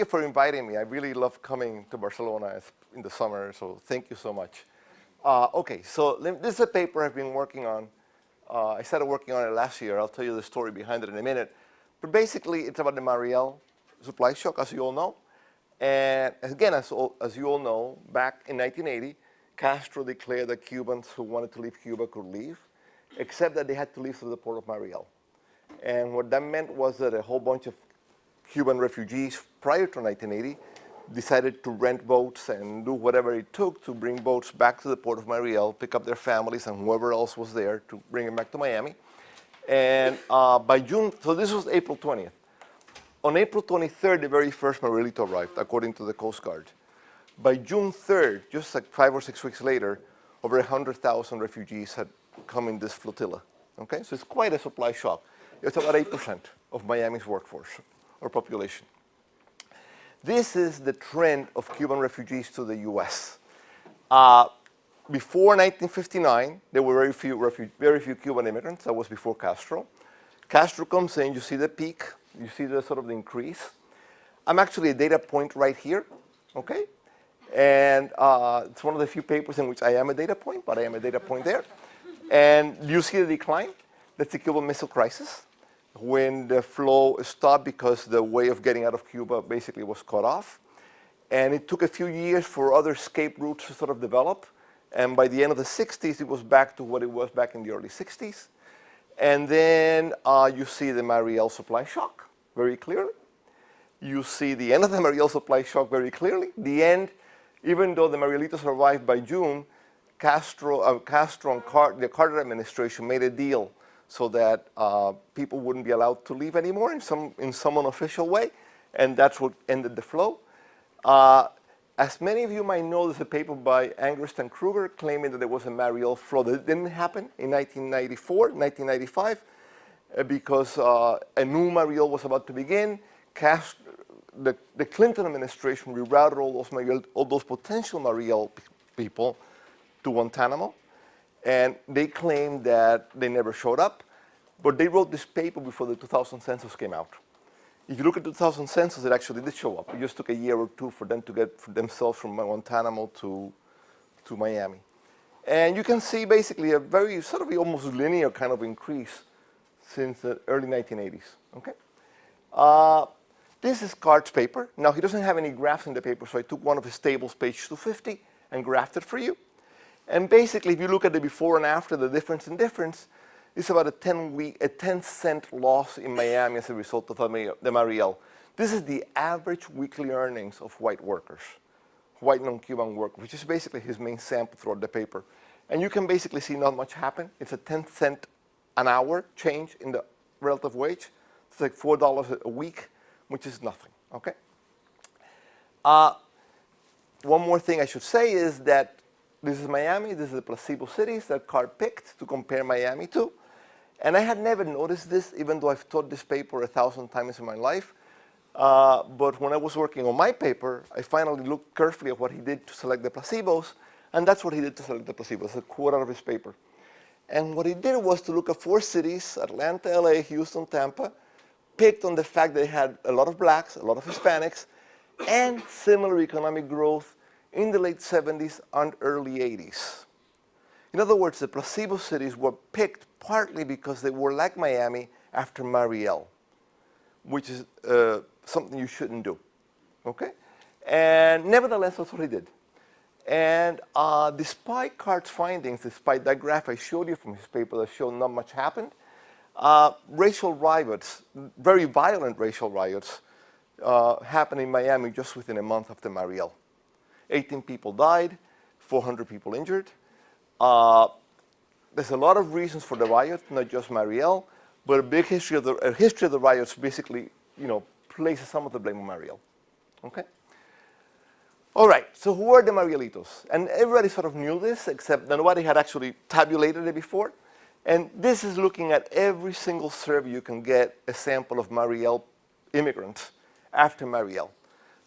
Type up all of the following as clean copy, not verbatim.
you for inviting me. I really love coming to Barcelona in the summer, so thank you so much. Okay, so this is a paper I've been working on. I started working on it last year. I'll tell you the story behind it in a minute. But basically, it's about the Mariel supply shock, as you all know. And again, as you all know, back in 1980, Castro declared that Cubans who wanted to leave Cuba could leave, except that they had to leave through the port of Mariel. And what that meant was that a whole bunch of Cuban refugees prior to 1980 decided to rent boats and do whatever it took to bring boats back to the port of Mariel, pick up their families and whoever else was there to bring them back to Miami. And by June, so this was April 20th. On April 23rd, the very first Marielito arrived, according to the Coast Guard. By June 3rd, just like 5 or 6 weeks later, over 100,000 refugees had come in this flotilla. Okay, so it's quite a supply shock. It's about 8% of Miami's workforce or population. This is the trend of Cuban refugees to the US. Before 1959, there were very few Cuban immigrants. That was before Castro. Castro comes in, you see the peak, you see the sort of the increase. I'm actually a data point right here, okay? And it's one of the few papers in which I am a data point, but I am a data point there. And you see the decline. That's the Cuban Missile Crisis, when the flow stopped because the way of getting out of Cuba basically was cut off. And it took a few years for other escape routes to sort of develop. And by the end of the 60s, it was back to what it was back in the early 60s. And then you see the Mariel supply shock very clearly. You see the end of the Mariel supply shock very clearly. The end, even though the Marielitos arrived by June, Castro and the Carter administration made a deal so that people wouldn't be allowed to leave anymore in some unofficial way, and that's what ended the flow. As many of you might know, there's a paper by Angrist and Kruger claiming that there was a Mariel flow that didn't happen in 1994, 1995, because a new Mariel was about to begin. The Clinton administration rerouted all those potential Mariel people to Guantanamo, and they claimed that they never showed up, but they wrote this paper before the 2000 census came out. If you look at the 2000 census, it actually did show up. It just took a year or two for them to get themselves from Guantanamo to Miami. And you can see basically a very sort of almost linear kind of increase since the early 1980s, okay? This is Cart's paper. Now, he doesn't have any graphs in the paper, so I took one of his tables, page 250, and graphed it for you. And basically, if you look at the before and after, the difference in difference, it's about a 10-cent loss in Miami as a result of the Mariel. This is the average weekly earnings of white workers, white non-Cuban workers, which is basically his main sample throughout the paper. And you can basically see not much happen. It's a 10-cent an hour change in the relative wage. It's like $4 a week, which is nothing, okay? One more thing I should say is that this is Miami. This is the placebo cities that Cart picked to compare Miami to. And I had never noticed this, even though I've taught this paper 1,000 times in my life. But when I was working on my paper, I finally looked carefully at what he did to select the placebos. And that's what he did to select the placebos. It's a quote out of his paper. And what he did was to look at 4 cities, Atlanta, LA, Houston, Tampa, picked on the fact that they had a lot of blacks, a lot of Hispanics, and similar economic growth in the late 70s and early 80s. In other words, the placebo cities were picked partly because they were like Miami after Mariel, which is something you shouldn't do, okay? And nevertheless, that's what he did. And despite Cart's findings, despite that graph I showed you from his paper that showed not much happened, racial riots, very violent racial riots, happened in Miami just within a month after Mariel. 18 people died, 400 people injured. There's a lot of reasons for the riots, not just Mariel, but a big history of the riots basically, places some of the blame on Mariel. Okay. All right. So who are the Marielitos? And everybody sort of knew this, except that nobody had actually tabulated it before. And this is looking at every single survey you can get a sample of Mariel immigrants after Mariel.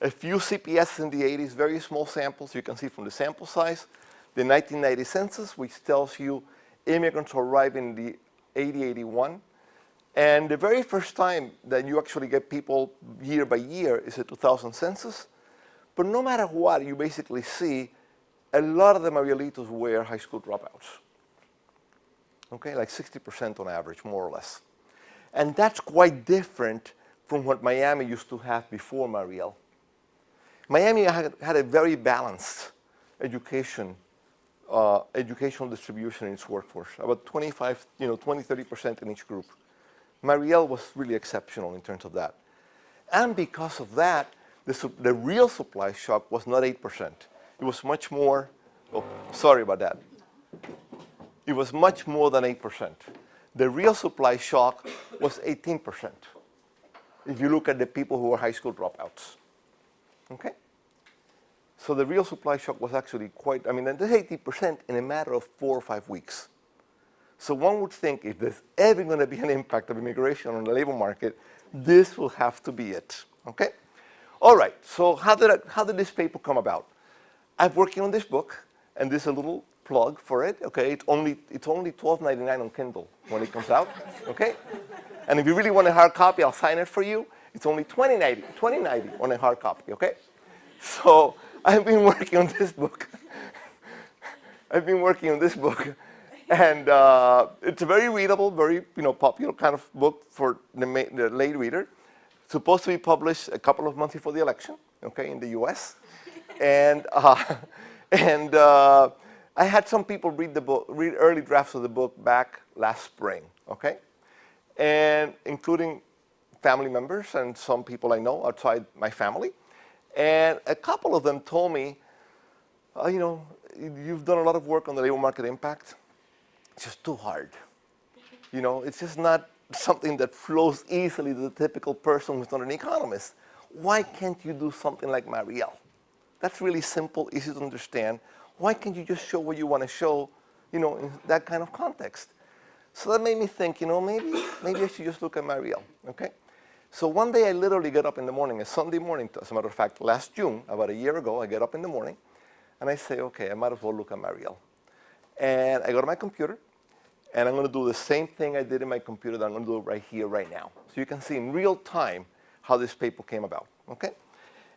A few CPS in the 80s, very small samples. You can see from the sample size. The 1990 census, which tells you immigrants arrived in the 80-81. And the very first time that you actually get people year by year is the 2000 census. But no matter what, you basically see a lot of the Marielitos were high school dropouts. Okay, like 60% on average, more or less. And that's quite different from what Miami used to have before Mariel. Miami had a very balanced educational distribution in its workforce, about 25, 20, 30% in each group. Mariel was really exceptional in terms of that. And because of that, the real supply shock was not 8%. It was much more, oh, sorry about that. It was much more than 8%. The real supply shock was 18%. If you look at the people who were high school dropouts. Okay? So the real supply shock was actually quite, I mean, that's 80% in a matter of 4 or 5 weeks. So one would think if there's ever going to be an impact of immigration on the labor market, this will have to be it. Okay? All right, so how did this paper come about? I'm working on this book, and this is a little plug for it. Okay, it's only $12.99 on Kindle when it comes out. Okay, and if you really want a hard copy, I'll sign it for you. It's only $20.90 on a hard copy. Okay, so I've been working on this book. And it's a very readable, very popular kind of book for the lay reader. It's supposed to be published a couple of months before the election, okay, in the U.S. And I had some people read early drafts of the book back last spring, okay, and including family members and some people I know outside my family. And a couple of them told me, you've done a lot of work on the labor market impact. It's just too hard. It's just not something that flows easily to the typical person who's not an economist. Why can't you do something like Mariel? That's really simple, easy to understand. Why can't you just show what you want to show, in that kind of context? So that made me think, maybe I should just look at Mariel, okay? So one day I literally get up in the morning, a Sunday morning, as a matter of fact, last June, about a year ago, I get up in the morning, and I say, okay, I might as well look at Mariel. And I go to my computer, and I'm going to do the same thing I did in my computer that I'm going to do right here, right now. So you can see in real time how this paper came about, okay?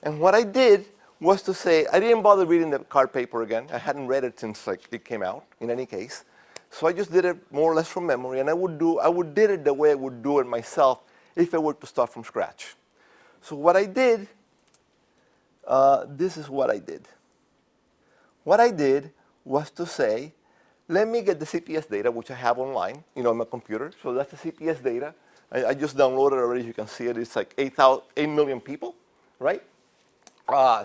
And what I did was to say, I didn't bother reading the card paper again. I hadn't read it since it came out, in any case. So I just did it more or less from memory, and I would did it the way I would do it myself if I were to start from scratch. So what I did, this is what I did. What I did was to say, let me get the CPS data, which I have online, on my computer. So that's the CPS data. I just downloaded it already. You can see it. It's like 8 million people, right?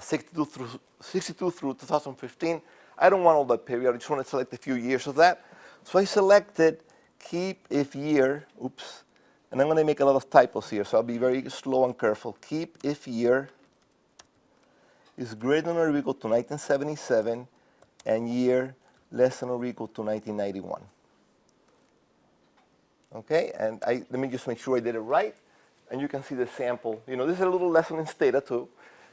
62 through 2015. I don't want all that period. I just want to select a few years of that. So I selected keep if year, oops, and I'm going to make a lot of typos here, so I'll be very slow and careful. Keep if year is greater than or equal to 1977 and year less than or equal to 1991. Okay, and let me just make sure I did it right. And you can see the sample. This is a little lesson in data too.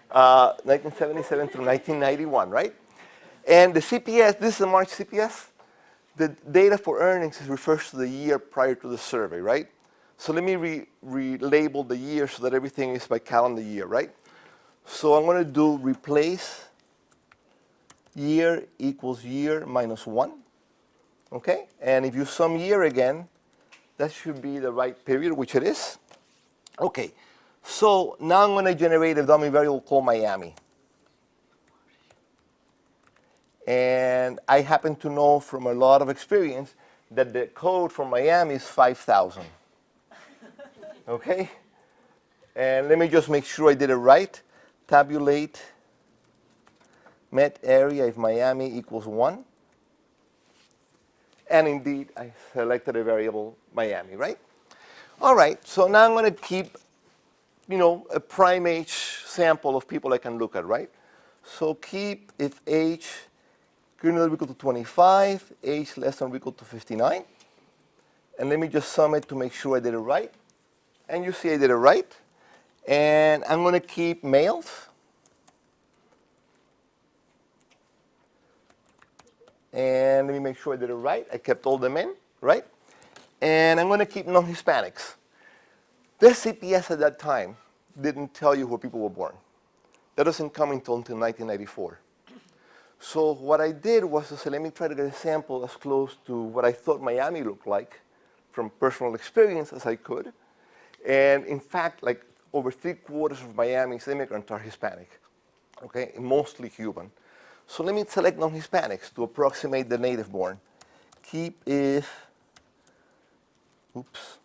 1977 through 1991, right? And the CPS, this is the March CPS. The data for earnings refers to the year prior to the survey, right? So let me relabel the year so that everything is by calendar year, right? So I'm going to do replace year equals year minus 1, okay? And if you sum year again, that should be the right period, which it is. Okay, so now I'm going to generate a dummy variable called Miami. And I happen to know from a lot of experience that the code for Miami is 5,000. Okay? And let me just make sure I did it right. Tabulate met area if Miami equals 1. And indeed, I selected a variable Miami, right? All right, so now I'm going to keep, a prime age sample of people I can look at, right? So keep if age greater than or equal to 25, age less than or equal to 59. And let me just sum it to make sure I did it right. And you see I did it right. And I'm going to keep males. And let me make sure I did it right. I kept all them in, right? And I'm going to keep non-Hispanics. This CPS at that time didn't tell you where people were born. That doesn't come until 1994. So what I did was to say, let me try to get a sample as close to what I thought Miami looked like from personal experience as I could. And in fact, like over 3/4 of Miami's immigrants are Hispanic, okay, mostly Cuban. So let me select non-Hispanics to approximate the native born. Keep if, oops,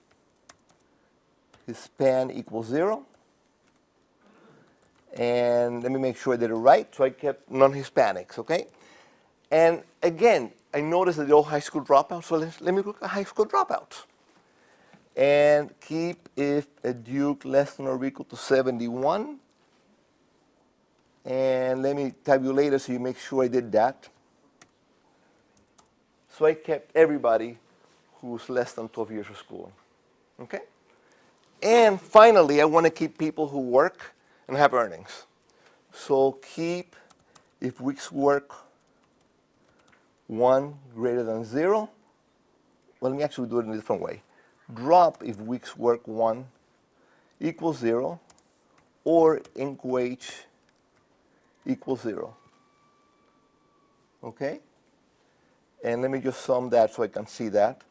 Hispan equals 0. And let me make sure I did it right. So I kept non-Hispanics, okay? And again, I noticed that they're all high school dropouts. So let me look at high school dropouts. And keep if a Duke less than or equal to 71. And let me tabulate it so you make sure I did that. So I kept everybody who's less than 12 years of school, okay? And finally, I want to keep people who work and have earnings. So keep if weeks work 1 greater than 0. Well, let me actually do it in a different way. Drop if weeks work 1 equals 0, or inc wage equals 0. Okay? And let me just sum that so I can see that.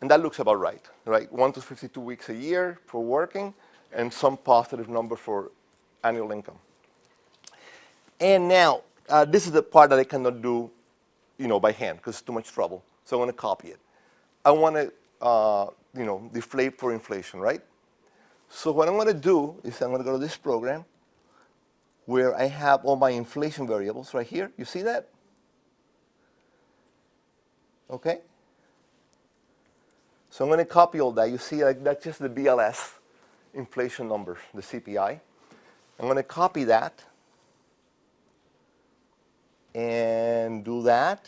And that looks about right, right? 1 to 52 weeks a year for working, and some positive number for annual income. And now, this is the part that I cannot do, by hand because it's too much trouble. So I'm going to copy it. I want to, deflate for inflation, right? So what I'm going to do is I'm going to go to this program where I have all my inflation variables right here. You see that? Okay. So I'm going to copy all that. You see, like, that's just the BLS inflation numbers, the CPI. I'm going to copy that and do that.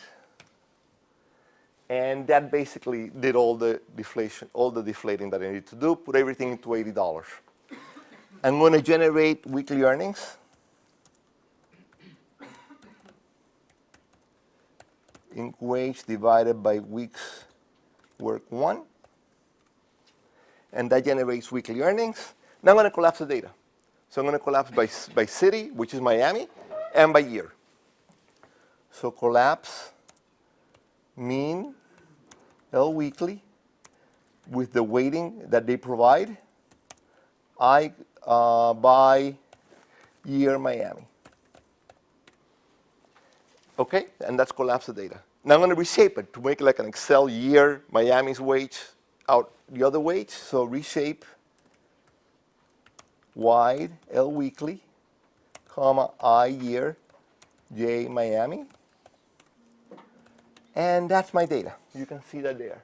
And that basically did all the deflation, all the deflating that I need to do, put everything into $80. I'm going to generate weekly earnings. Inc wage divided by weeks work 1. And that generates weekly earnings. Now I'm going to collapse the data. So I'm going to collapse by city, which is Miami, and by year. So collapse mean L weekly with the weighting that they provide. I by year Miami. Okay, and that's collapse the data. Now I'm going to reshape it to make it like an Excel year Miami's wage out the other wage. So reshape wide L weekly, comma I year J Miami. And that's my data. You can see that there.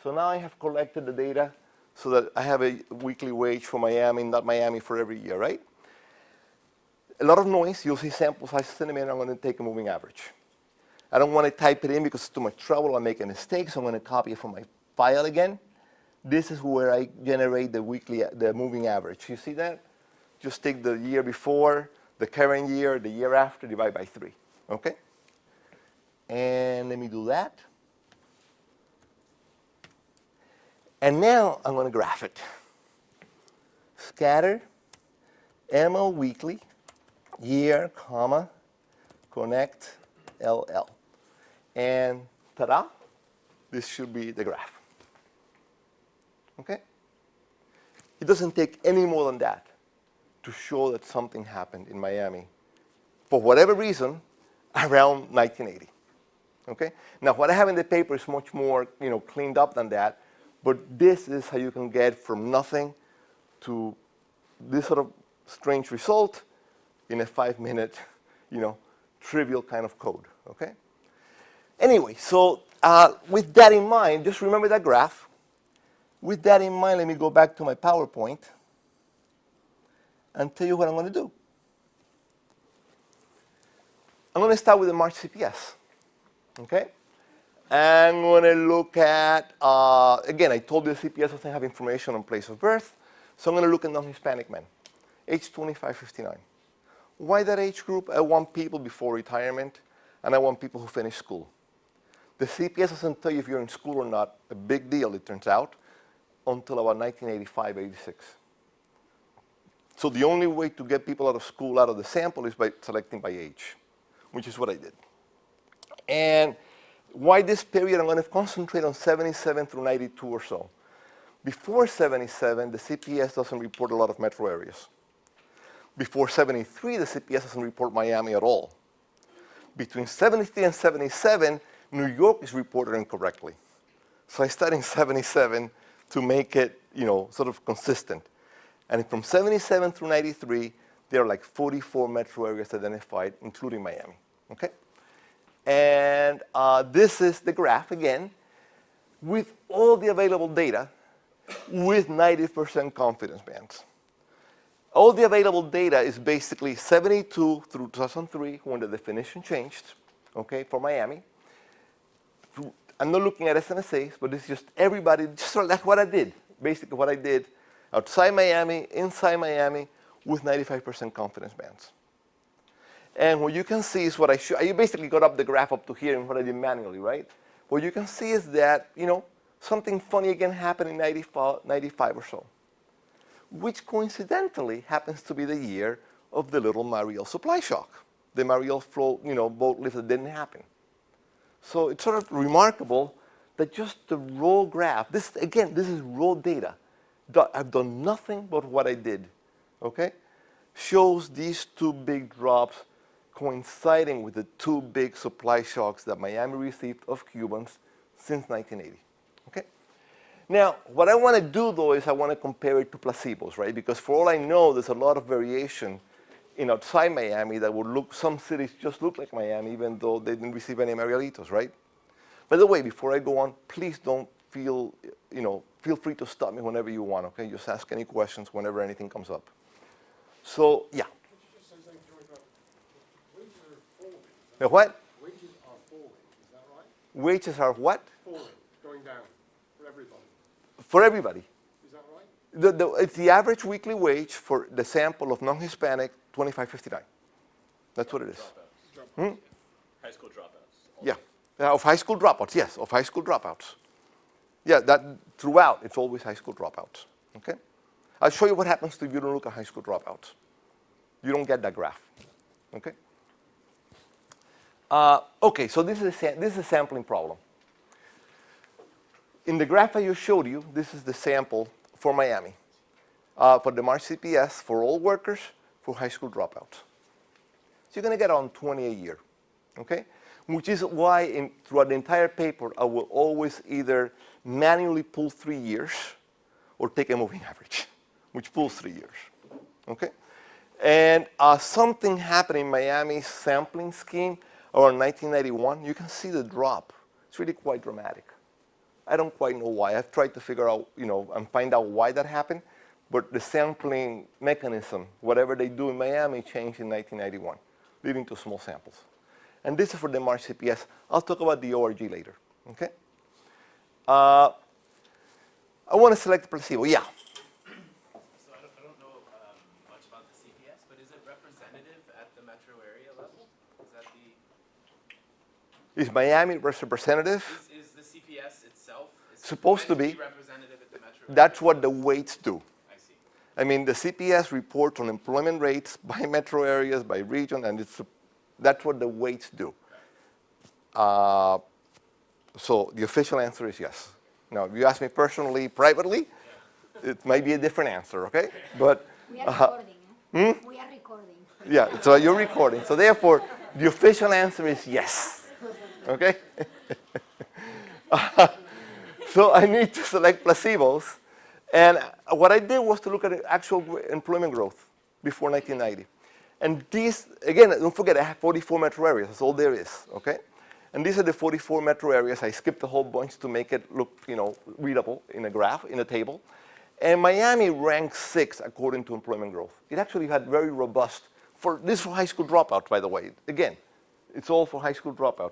So now I have collected the data so that I have a weekly wage for Miami, not Miami for every year, right? A lot of noise. You'll see sample sizes in a minute. I'm going to take a moving average. I don't want to type it in because it's too much trouble. I'll make a mistake, so I'm going to copy it from my file again. This is where I generate the moving average. You see that? Just take the year before, the current year, the year after, divide by 3. Okay? And let me do that. And now I'm going to graph it. Scatter, ML weekly, year, comma, connect, LL. And ta-da, this should be the graph. Okay? It doesn't take any more than that to show that something happened in Miami, for whatever reason, around 1980. Okay? Now, what I have in the paper is much more, cleaned up than that, but this is how you can get from nothing to this sort of strange result in a 5-minute, trivial kind of code. Okay? Anyway, so with that in mind, just remember that graph. With that in mind, let me go back to my PowerPoint and tell you what I'm going to do. I'm going to start with the March CPS. Okay? I'm going to look at, again, I told you the CPS doesn't have information on place of birth, so I'm going to look at non-Hispanic men, age 25-59. Why that age group? I want people before retirement, and I want people who finish school. The CPS doesn't tell you if you're in school or not, a big deal, it turns out, until about 1985, 86. So the only way to get people out of school, out of the sample, is by selecting by age, which is what I did. And why this period? I'm going to concentrate on 77 through 92 or so. Before 77, the CPS doesn't report a lot of metro areas. Before 73, the CPS doesn't report Miami at all. Between 73 and 77, New York is reported incorrectly. So I started in 77 to make it, sort of consistent. And from 77 through 93, there are like 44 metro areas identified, including Miami. Okay? And this is the graph again, with all the available data, with 90% confidence bands. All the available data is basically 72 through 2003, when the definition changed, okay, for Miami. I'm not looking at SNSAs, but this is just everybody, just like what I did. Basically what I did outside Miami, inside Miami, with 95% confidence bands. And what you can see is what I basically got up the graph up to here and what I did manually, right? What you can see is that, something funny again happened in 95 or so, which coincidentally happens to be the year of the little Mariel supply shock. The Mariel flow, boat lift that didn't happen. So it's sort of remarkable that just the raw graph, this is raw data. I've done nothing but what I did, okay? Shows these two big drops coinciding with the two big supply shocks that Miami received of Cubans since 1980, okay? Now, what I want to do, though, is I want to compare it to placebos, right? Because for all I know, there's a lot of variation in outside Miami that would look, some cities just look like Miami, even though they didn't receive any Marielitos, right? By the way, before I go on, please don't feel free to stop me whenever you want, okay? Just ask any questions whenever anything comes up. So, yeah. The what? Wages are falling, is that right? Wages are what? Falling, going down, for everybody. For everybody. Is that right? It's the average weekly wage for the sample of non-Hispanic, $25.59. That's what it is. Dropouts. High school dropouts. Yeah, of high school dropouts, yes, of high school dropouts. Yeah, that throughout, it's always high school dropouts, okay? I'll show you what happens if you don't look at high school dropouts. You don't get that graph, okay? Okay, so this is a sampling problem. In the graph I just showed you, this is the sample for Miami, for the March CPS, for all workers, for high school dropouts. So you're going to get on 20 a year, okay? Which is why throughout the entire paper, I will always either manually pull 3 years or take a moving average, which pulls 3 years, okay? And something happened in Miami's sampling scheme around 1991. You can see the drop. It's really quite dramatic. I don't quite know why. I've tried to figure out, and find out why that happened, but the sampling mechanism, whatever they do in Miami, changed in 1991, leading to small samples. And this is for the March CPS. I'll talk about the ORG later, okay? I want to select the placebo, yeah. So I don't know much about the CPS, but is it representative at the metro area level? Is that the... Is Miami representative? Is the CPS itself supposed to be representative at the metro area? That's what the weights do. I see. I mean, the CPS reports on employment rates by metro areas, by region, and that's what the weights do. So the official answer is yes. Now, if you ask me personally, privately, it might be a different answer, okay? But we are recording. We are recording. Yeah, so you're recording. So therefore, the official answer is yes, okay? So I need to select placebos. And what I did was to look at actual employment growth before 1990. And these, again, don't forget, I have 44 metro areas. That's all there is, okay? And these are the 44 metro areas. I skipped a whole bunch to make it look, readable in a graph, in a table. And Miami ranks 6 according to employment growth. It actually had very robust, this is for high school dropout, by the way. Again, it's all for high school dropout.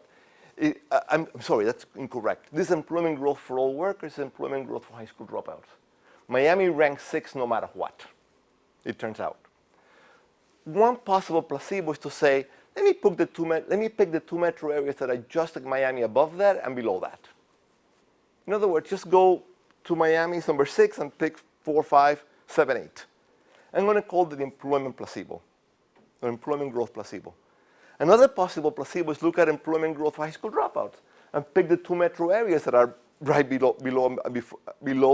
I'm sorry, that's incorrect. This is employment growth for all workers, employment growth for high school dropouts. Miami ranks 6 no matter what, it turns out. One possible placebo is to say let me pick the two metro areas that are just like Miami above that and below that. In other words, just go to Miami's number 6 and pick 4, 5, 7, 8. I'm going to call it the employment placebo, or employment growth placebo. Another possible placebo is look at employment growth for high school dropouts and pick the two metro areas that are right below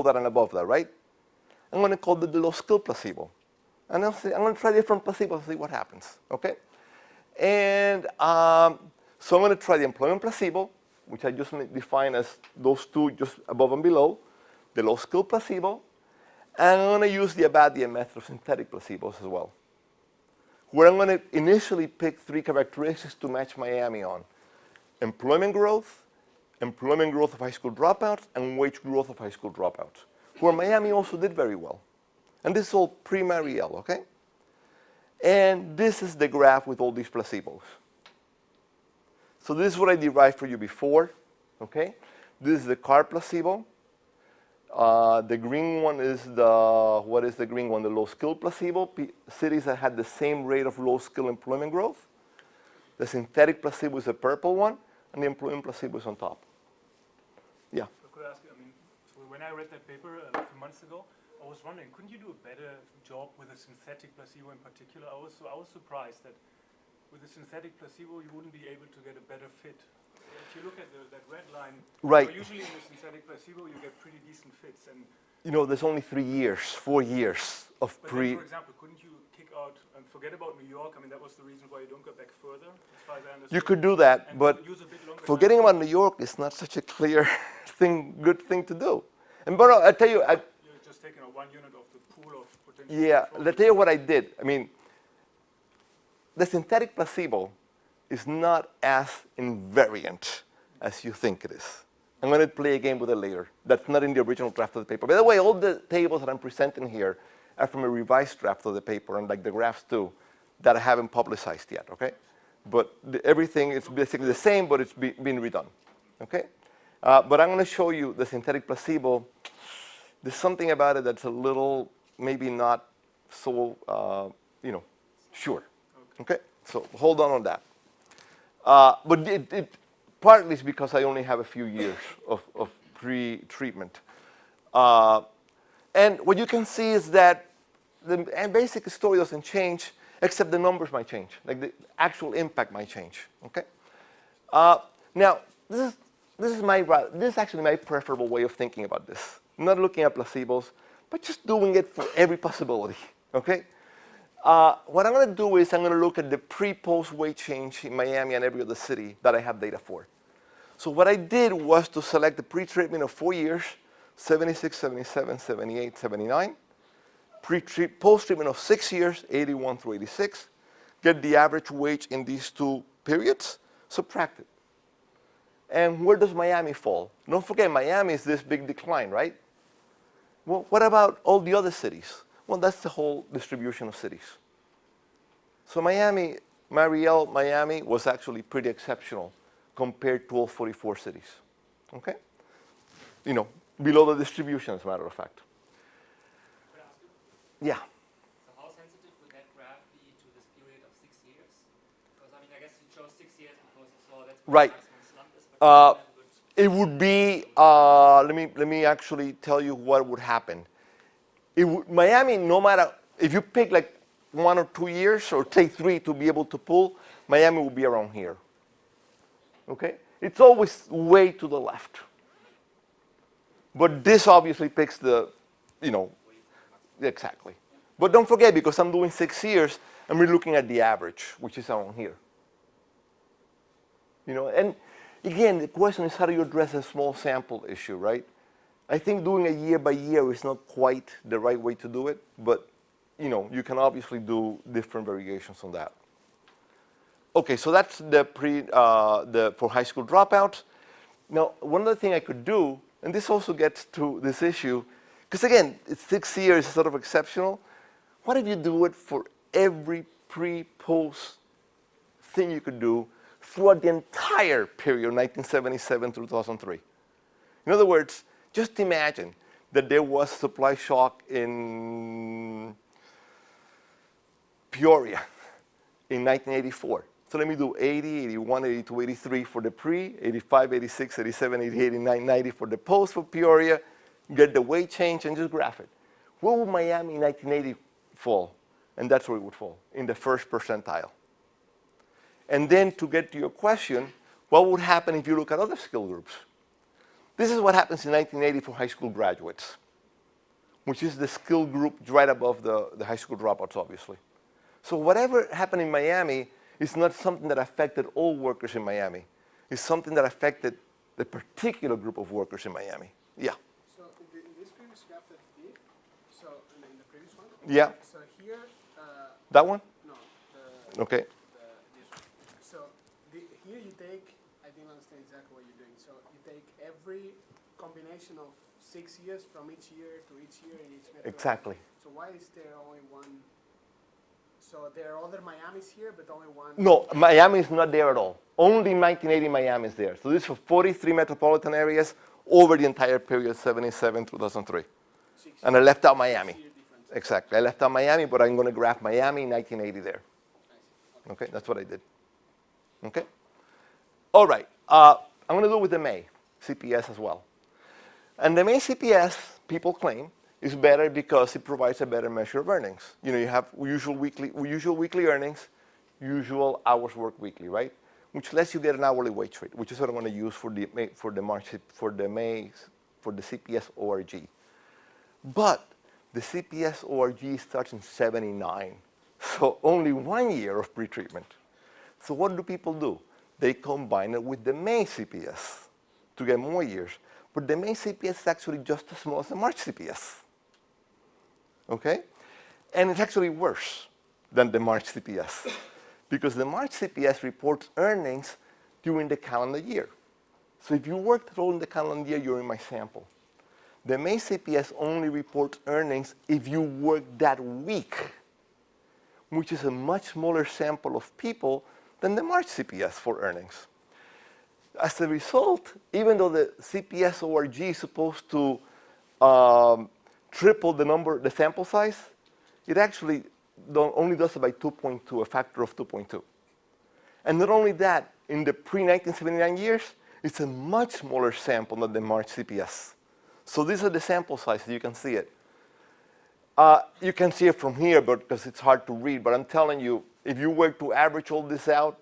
that and above that, right? I'm going to call it the low skill placebo. And I'm going to try different placebos to see what happens, okay? And so I'm going to try the employment placebo, which I just define as those two just above and below, the low skill placebo, and I'm going to use the Abadia method of synthetic placebos as well, where I'm going to initially pick 3 characteristics to match Miami on: employment growth of high school dropouts, and wage growth of high school dropouts, where Miami also did very well. And this is all pre-Mariel, okay? And this is the graph with all these placebos. So this is what I derived for you before, okay? This is the CAR placebo. The green one is what is the green one? The low skill placebo, cities that had the same rate of low skill employment growth. The synthetic placebo is the purple one, and the employment placebo is on top. Yeah. So could I ask you, so when I read that paper 2 months ago, I was wondering, couldn't you do a better job with a synthetic placebo in particular? I was surprised that with a synthetic placebo, you wouldn't be able to get a better fit. If you look at that red line, right. Usually in a synthetic placebo, you get pretty decent fits. And there's only 3 years, 4 years of then, for example, couldn't you kick out and forget about New York? That was the reason why you don't go back further, as far as I understood. You could do that, but forgetting about New York is not such a clear good thing to do. And but I tell you, you're just taking 1 unit of the pool of potential. Yeah, let me tell you what I did. The synthetic placebo is not as invariant as you think it is. I'm going to play a game with it later. That's not in the original draft of the paper. By the way, all the tables that I'm presenting here are from a revised draft of the paper, and like the graphs too, that I haven't publicized yet, okay? But everything is basically the same, but it's been redone, okay? But I'm going to show you the synthetic placebo. There's something about it that's a little, maybe not so, sure, okay? So hold on that. But it partly is because I only have a few years of pre-treatment. And what you can see is that the basic story doesn't change, except the numbers might change, like the actual impact might change, okay? Now, this is actually my preferable way of thinking about this. Not looking at placebos, but just doing it for every possibility, okay? What I'm going to do is I'm going to look at the pre-post weight change in Miami and every other city that I have data for. So what I did was to select the pre-treatment of 4 years, 76, 77, 78, 79. Post-treatment of 6 years, 81 through 86. Get the average wage in these 2 periods, subtract it. And where does Miami fall? Don't forget, Miami is this big decline, right? Well, what about all the other cities? Well, that's the whole distribution of cities. So Miami was actually pretty exceptional compared to all 44 cities, okay? Below the distribution, as a matter of fact. Could I ask you? Yeah. So how sensitive would that graph be to this period of 6 years? Because, I guess it shows 6 years because it saw that's where Right. the maximum slump is. But It would be, let me actually tell you what would happen. Miami, no matter, if you pick like 1 or 2 years, or take 3 to be able to pull, Miami will be around here, okay? It's always way to the left. But this obviously picks the, exactly. But don't forget, because I'm doing 6 years, and we're looking at the average, which is around here. And again, the question is, how do you address a small sample issue, right? I think doing a year by year is not quite the right way to do it, but you can obviously do different variations on that. Okay, so that's for high school dropouts. Now, one other thing I could do, and this also gets to this issue, because again, 6 years is sort of exceptional. What if you do it for every pre-post thing you could do throughout the entire period, 1977 through 2003? In other words, just imagine that there was supply shock in Peoria in 1984. So let me do 80, 81, 82, 83 for the pre, 85, 86, 87, 88, 89, 90 for the post for Peoria, get the weight change, and just graph it. Where would Miami in 1980 fall? And that's where it would fall, in the first percentile. And then to get to your question, what would happen if you look at other skill groups? This is what happens in 1980 for high school graduates, which is the skill group right above the high school dropouts, obviously. So whatever happened in Miami is not something that affected all workers in Miami. It's something that affected the particular group of workers in Miami. Yeah. So in this previous graph that you did, so in the previous one? Yeah. So here, That one? no, Okay. this one. So here you take, I didn't understand exactly what you're doing. So you take every combination of 6 years from each year to each year in each metro. Exactly. So why is there only one? So there are other Miamis here, but only one? No, Miami is not there at all. Only 1980 Miami is there. So this is for 43 metropolitan areas over the entire period, 77, 2003. And I left out Miami. 6 year difference. Exactly. I left out Miami, but I'm going to graph Miami in 1980 there. Okay, that's what I did. Okay? All right. I'm going to do it with the May CPS as well. And the May CPS, people claim, is better because it provides a better measure of earnings. You know, you have usual weekly earnings, usual hours worked weekly, right? Which lets you get an hourly wage rate, which is what I'm going to use for the CPS ORG. But the CPS ORG starts in 79, so only 1 year of pretreatment. So what do people do? They combine it with the May CPS to get more years. But the May CPS is actually just as small as the March CPS. Okay? And it's actually worse than the March CPS because the March CPS reports earnings during the calendar year. So if you worked at all in the calendar year, you're in my sample. The May CPS only reports earnings if you work that week, which is a much smaller sample of people than the March CPS for earnings. As a result, even though the CPS ORG is supposed to triple the sample size, it actually only does it by 2.2, a factor of 2.2. And not only that, in the pre-1979 years, it's a much smaller sample than the March CPS. So these are the sample sizes, you can see it. You can see it from here because it's hard to read, but I'm telling you, if you were to average all this out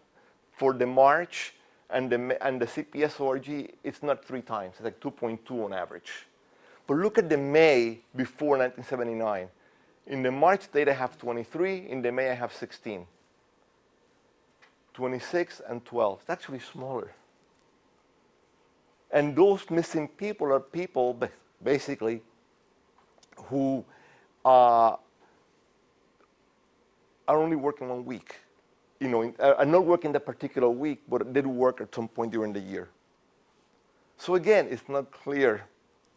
for the March and the CPS ORG, it's not 3 times, it's like 2.2 on average. But look at the May before 1979. In the March data I have 23, in the May I have 16. 26 and 12, it's actually smaller. And those missing people are people basically who are only working 1 week. You know, are not working that particular week, but did work at some point during the year. So again, it's not clear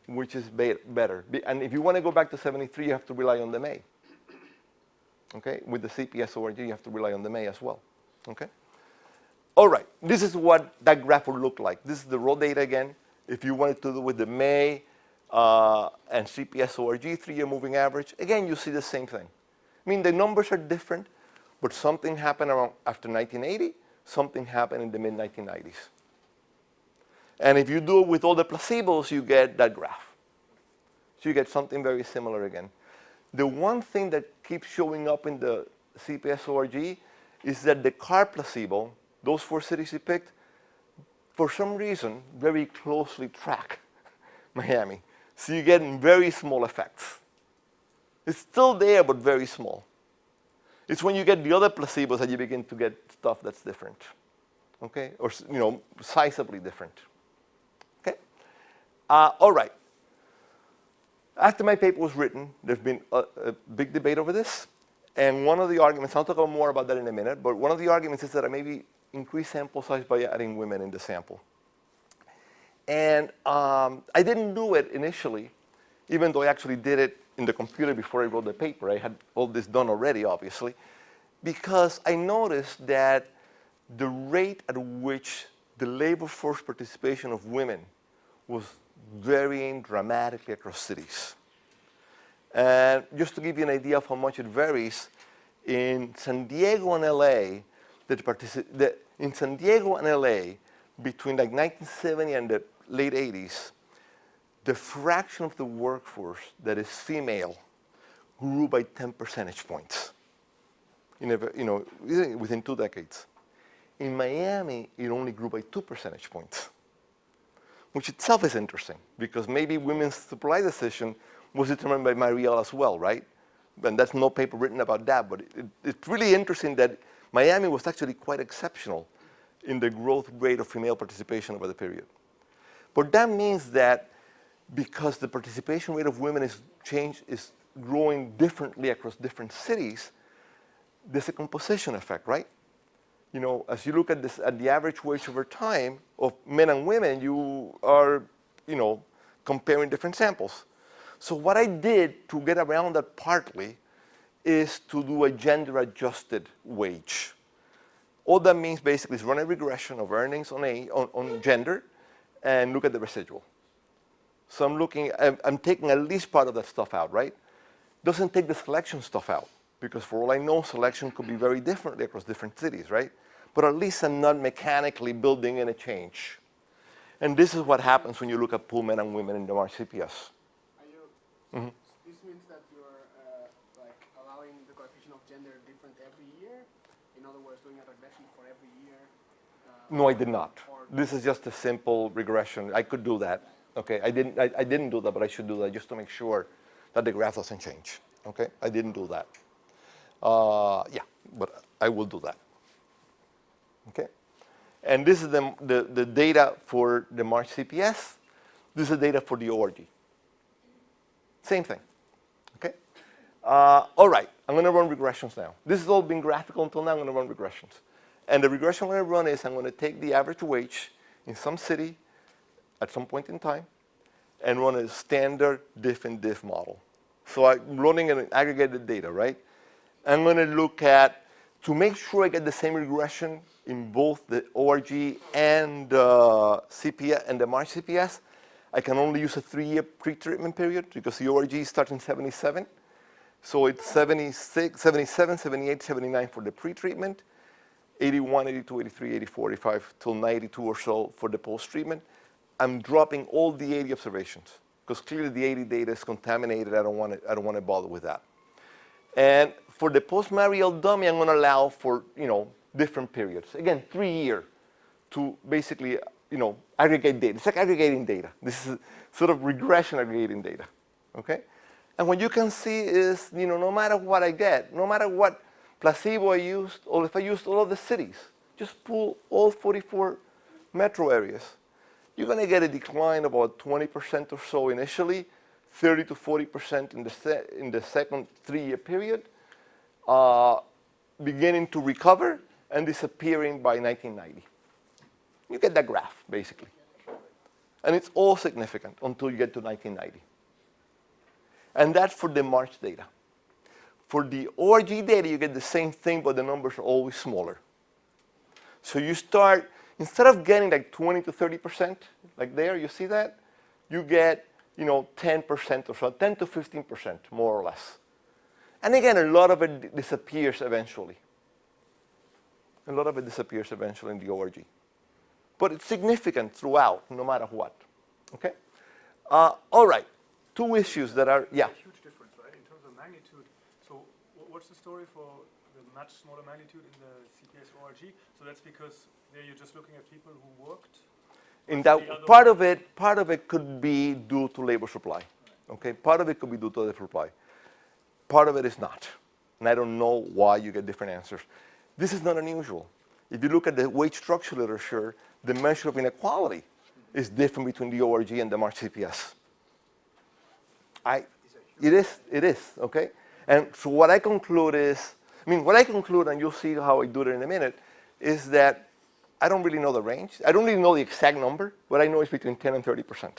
which is better. And if you want to go back to 73, you have to rely on the May. Okay? With the CPS ORG, you have to rely on the May as well. Okay? All right. This is what that graph would look like. This is the raw data again. If you wanted to do with the May and CPS ORG, 3-year moving average, again, you see the same thing. I mean, the numbers are different, but something happened around after 1980, something happened in the mid-1990s. And if you do it with all the placebos, you get that graph. So you get something very similar again. The one thing that keeps showing up in the CPS ORG is that the CAR placebo, those 4 cities you picked, for some reason, very closely track Miami. So you get very small effects. It's still there, but very small. It's when you get the other placebos that you begin to get stuff that's different, okay? Or, you know, sizably different. Okay? All right. After my paper was written, there's been a big debate over this. And one of the arguments, I'll talk more about that in a minute, but one of the arguments is that I maybe increase sample size by adding women in the sample. And I didn't do it initially, even though I actually did it in the computer before I wrote the paper. I had all this done already, obviously, because I noticed that the rate at which the labor force participation of women was varying dramatically across cities. And just to give you an idea of how much it varies, in San Diego and LA, that in San Diego and LA, between like 1970 and the late 80s, the fraction of the workforce that is female grew by 10 percentage points within 2 decades. In Miami, it only grew by 2 percentage points, which itself is interesting because maybe women's supply decision was determined by Mariel as well, right? And that's no paper written about that, but it's really interesting that Miami was actually quite exceptional in the growth rate of female participation over the period. But that means that because the participation rate of women is growing differently across different cities, there's a composition effect, right? As you look at this, at the average wage over time of men and women, you are, comparing different samples. So what I did to get around that partly is to do a gender-adjusted wage. All that means basically is run a regression of earnings on gender and look at the residual. So I'm taking at least part of that stuff out, right? Doesn't take the selection stuff out, because for all I know, selection could be very differently across different cities, right? But at least I'm not mechanically building in a change. And this is what happens when you look at pool men and women in the March CPS. This means that you're allowing the coefficient of gender different every year? In other words, doing a regression for every year? No, I did not. This is just a simple regression. I could do that. Okay, I didn't do that, but I should do that just to make sure that the graph doesn't change. Okay, I didn't do that. Yeah, but I will do that. Okay, and this is the data for the March CPS. This is the data for the ORG. Same thing. Okay. All right, I'm going to run regressions now. This has all been graphical until now. I'm going to run regressions, and the regression I'm going to run is I'm going to take the average wage in some city at some point in time and run a standard diff and diff model. So I'm running an aggregated data, right? I'm going to look at, to make sure I get the same regression in both the ORG and CPS and the March CPS, I can only use a 3-year pre-treatment period because the ORG starts in 77. So it's 76, 77, 78, 79 for the pre-treatment, 81, 82, 83, 84, 85 till 92 or so for the post-treatment. I'm dropping all the 80 observations because clearly the 80 data is contaminated. I don't want to bother with that. And for the post-Mariel dummy, I'm going to allow for different periods. Again, 3-year to basically aggregate data. It's like aggregating data. This is sort of regression aggregating data. Okay, and what you can see is no matter what I get, no matter what placebo I used, or if I used all of the cities, just pull all 44 metro areas, you're going to get a decline of about 20% or so initially, 30 to 40% in the second 3-year period, beginning to recover and disappearing by 1990. You get that graph, basically. And it's all significant until you get to 1990. And that's for the March data. For the ORG data, you get the same thing, but the numbers are always smaller. So you start, instead of getting like 20 to 30%, like there, you see that? You get 10% or so, 10 to 15%, more or less. And again, a lot of it disappears eventually. A lot of it disappears eventually in the ORG. But it's significant throughout, no matter what. Okay? All right. 2 issues that are, yeah. Huge difference, right, in terms of magnitude. So what's the story for the much smaller magnitude in the CPS ORG? So that's because there you're just looking at people who worked? In that, part of it could be due to labor supply. Okay? Part of it could be due to labor supply. Part of it is not. And I don't know why you get different answers. This is not unusual. If you look at the wage structure literature, the measure of inequality is different between the ORG and the March CPS. It is, okay? And so what I conclude is, and you'll see how I do it in a minute, is that I don't really know the range. I don't really know the exact number, but I know it's between 10 and 30%.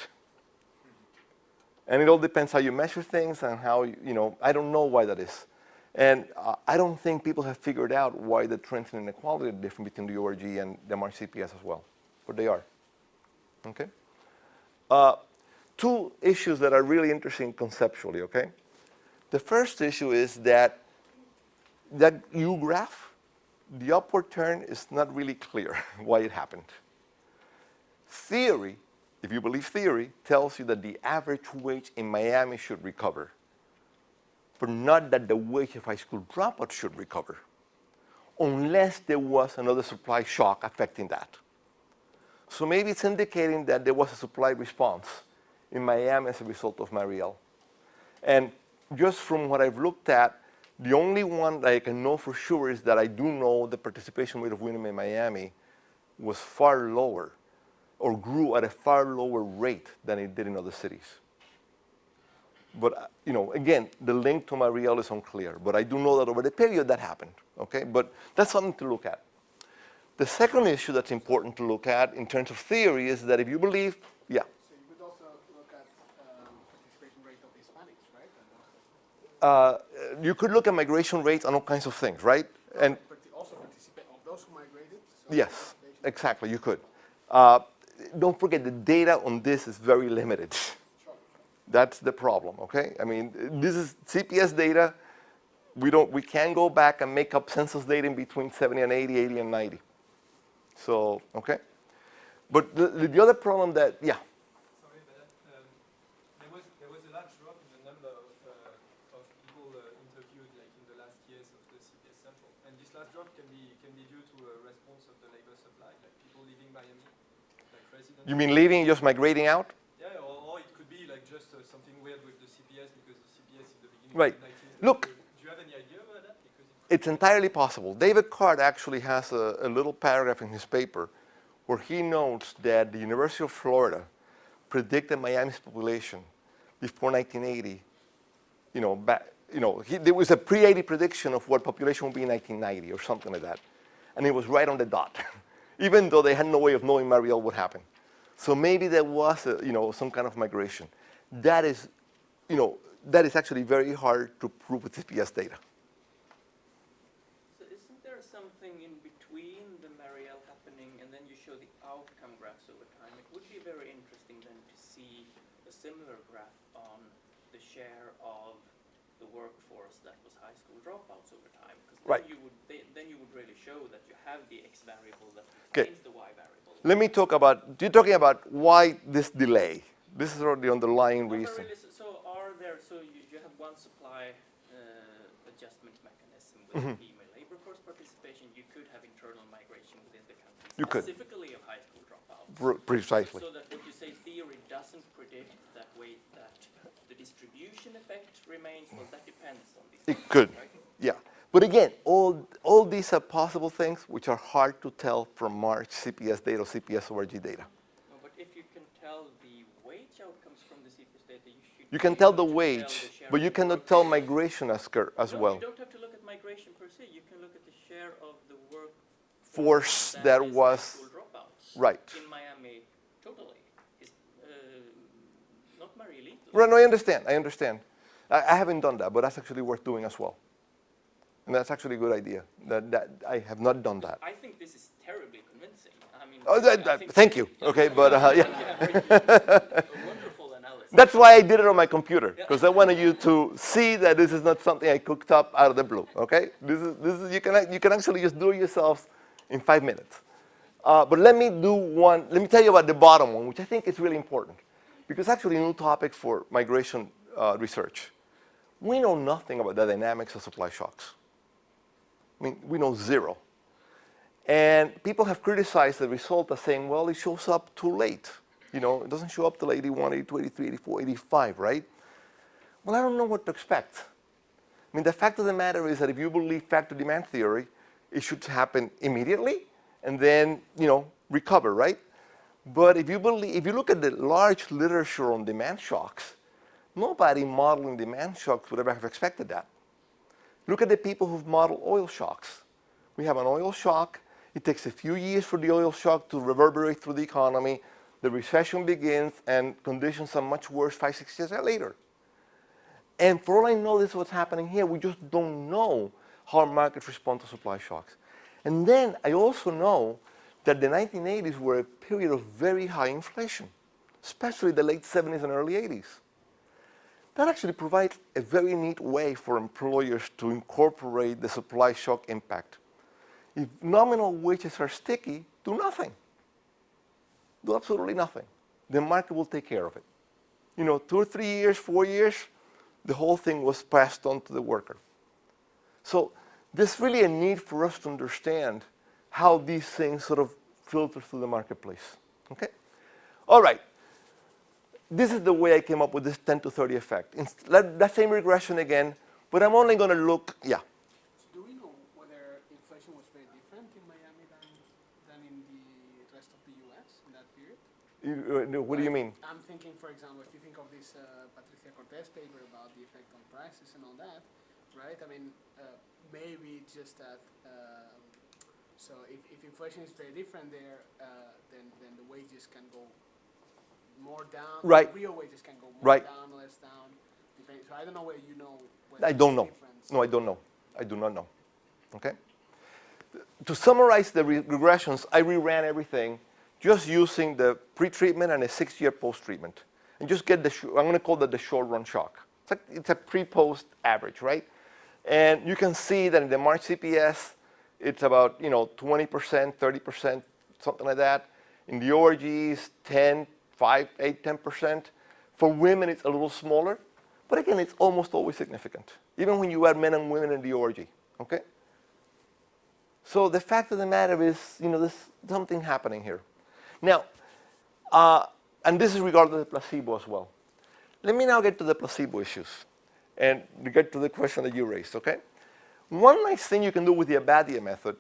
And it all depends how you measure things and how, I don't know why that is. And I don't think people have figured out why the trends in inequality are different between the ORG and the March CPS as well. But they are. Okay? 2 issues that are really interesting conceptually, okay? The first issue is that U graph the upward turn is not really clear why it happened. Theory, if you believe theory, tells you that the average wage in Miami should recover, but not that the wage of high school dropouts should recover, unless there was another supply shock affecting that. So maybe it's indicating that there was a supply response in Miami as a result of Mariel. And just from what I've looked at, the only one that I can know for sure is that I do know the participation rate of women in Miami was far lower, or grew at a far lower rate than it did in other cities. But again, the link to Mariel is unclear. But I do know that over the period that happened. Okay, but that's something to look at. The second issue that's important to look at in terms of theory is that if you believe, yeah. So you could also look at participation rate of Hispanics, right? You could look at migration rates and all kinds of things, right? And Also participate of those who migrated. So yes, exactly, you could. Don't forget the data on this is very limited. That's the problem, okay? I mean, this is CPS data. We can go back and make up census data in between 70 and 80, 80 and 90. So, okay? But the other problem that, yeah. Sorry, but there was a large drop in the number of people interviewed like in the last years of the CPS sample. And this last drop can be due to a response of the labor supply, like people leaving Miami, like residents. You mean leaving, just migrating out? Yeah, or it could be like just something weird with the CPS because the CPS in the beginning Right. of the 19th. Look. Do you have any idea about that? Because It's entirely possible. David Card actually has a little paragraph in his paper where he notes that the University of Florida predicted Miami's population before 1980. There was a pre-80 prediction of what population would be in 1990 or something like that. And it was right on the dot, even though they had no way of knowing Mariel would happen. So maybe there was some kind of migration. That is actually very hard to prove with CPS data. So isn't there something in between the Mariel happening and then you show the outcome graphs over time? It would be very interesting then to see a similar graph on the share of the workforce that was high school dropouts over time. Because Right. then you would really show that you have the X variable that Okay. explains the Y variable. Let me talk about, you're talking about why this delay. This is sort of the underlying Not reason. really, so you have one supply adjustment mechanism with female labor force participation. You could have internal migration within the country, You could. specifically of high school dropouts. Precisely. So that what you say theory doesn't predict that way that the distribution effect remains, well, that depends on these It things, could, right? yeah. But again, all these are possible things which are hard to tell from March CPS data or CPS ORG data. No, but if you can tell the wage outcomes from the CPS data, you should You be can tell able the to wage, share but of you the cannot work- tell migration as No, well. you don't have to look at migration per se. You can look at the share of the work Force that is was, high school dropouts right. in Miami totally. Is not Marielitos. Right, no, I understand. I haven't done that, but that's actually worth doing as well. And that's actually a good idea. That I have not done that. I think this is terribly convincing. I mean, Oh, I think thank you. Okay, but yeah. a wonderful analysis. That's why I did it on my computer, because I wanted you to see that this is not something I cooked up out of the blue. Okay, this is you can actually just do it yourselves in 5 minutes. But let me tell you about the bottom one, which I think is really important, because actually a new topic for migration research. We know nothing about the dynamics of supply shocks. I mean, we know zero. And people have criticized the result as saying, well, it shows up too late. It doesn't show up till 81, 82, 83, 84, 85, right? Well, I don't know what to expect. I mean, the fact of the matter is that if you believe factor demand theory, it should happen immediately and then, recover, right? But if you look at the large literature on demand shocks, nobody modeling demand shocks would ever have expected that. Look at the people who've modeled oil shocks. We have an oil shock. It takes a few years for the oil shock to reverberate through the economy. The recession begins, and conditions are much worse 5, 6 years later. And for all I know, this is what's happening here. We just don't know how markets respond to supply shocks. And then I also know that the 1980s were a period of very high inflation, especially the late 70s and early 80s. That actually provides a very neat way for employers to incorporate the supply shock impact. If nominal wages are sticky, do nothing. Do absolutely nothing. The market will take care of it. 2 or 3 years, 4 years, the whole thing was passed on to the worker. So there's really a need for us to understand how these things sort of filter through the marketplace. Okay? All right. This is the way I came up with this 10 to 30 effect. That same regression again, but I'm only going to look, yeah. So do we know whether inflation was very different in Miami than in the rest of the U.S. in that period? What do you mean? I'm thinking, for example, if you think of this Patricia Cortez paper about the effect on prices and all that, right? I mean, maybe it's just that, so if inflation is very different there, then the wages can go more down. Right. Real wages can go more Right. down, less down. So I don't know whether you know. I don't know. Difference. No, I don't know. I do not know. Okay? To summarize the regressions, I reran everything just using the pre-treatment and a 6-year post-treatment. And just get I'm going to call that the short-run shock. It's a pre-post average, right? And you can see that in the March CPS, it's about 20%, 30%, something like that. In the ORGs, 10, 5, 8, 10%. For women, it's a little smaller. But again, it's almost always significant, even when you add men and women in the ORG. Okay? So the fact of the matter is, there's something happening here. Now, and this is regarding the placebo as well. Let me now get to the placebo issues and get to the question that you raised, okay? One nice thing you can do with the Abadia method,